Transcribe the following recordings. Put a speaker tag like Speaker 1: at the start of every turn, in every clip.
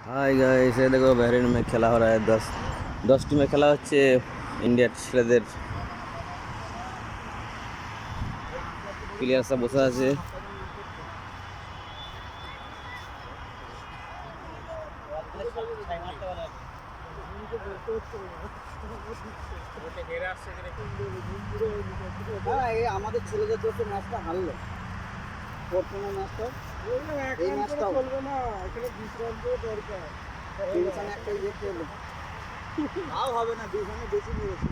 Speaker 1: Hi guys, ये देखो Bahrain में खेला हो रहा है। 10 टीमें খেলা হচ্ছে ইন্ডিয়ার ছেলেদের। প্লেয়ার সব বসে আছে।
Speaker 2: আমাদের ছেলেদের তো ম্যাচটা হারলো, প্রথম ম্যাচটা এই ম্যাচটা চলবে না। এখানে বিশ্রান্ত দরকার, টেনশনে একটা ইয়ে করলো, তাও হবে না। দুজনে বেশি মেরেছে।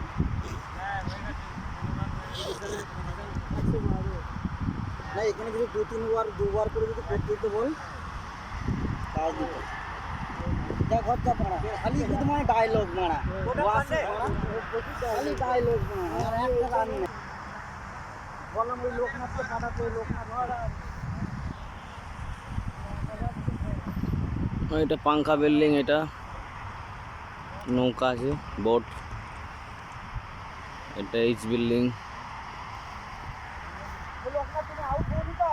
Speaker 2: না, এখানে যদি দুবার করে যদি করতে দিত বল, তাও দিত। যা ঘর যা মারা, খালি শুধু মানে ডায়লগ মারা, খালি ডায়লগ মারা, আর একটা রান নেই। বললাম ওই লোকনাথকে পাঠাতে, লোকনাথ
Speaker 1: এটা পাঙ্খা বিল্ডিং, এটা নৌকা আছে, বোট। এটা এইচ বিল্ডিং।
Speaker 2: লোকনাথ তুমি আউট হয়ে নিতা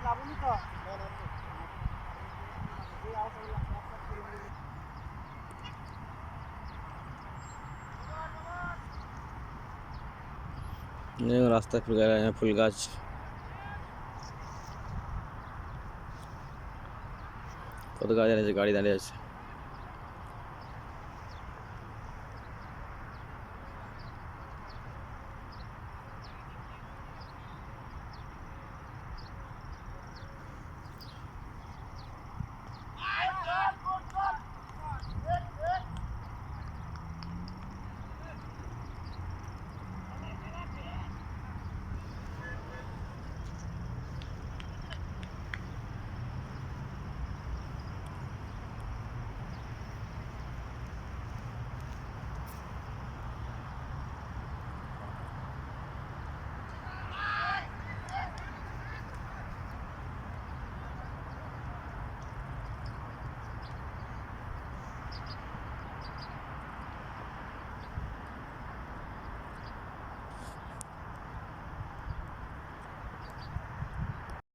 Speaker 2: লাভনি তো
Speaker 1: রাস্তায় ফুল গাছ। কত গাছ আছে, গাড়ি দাঁড়িয়ে আছে।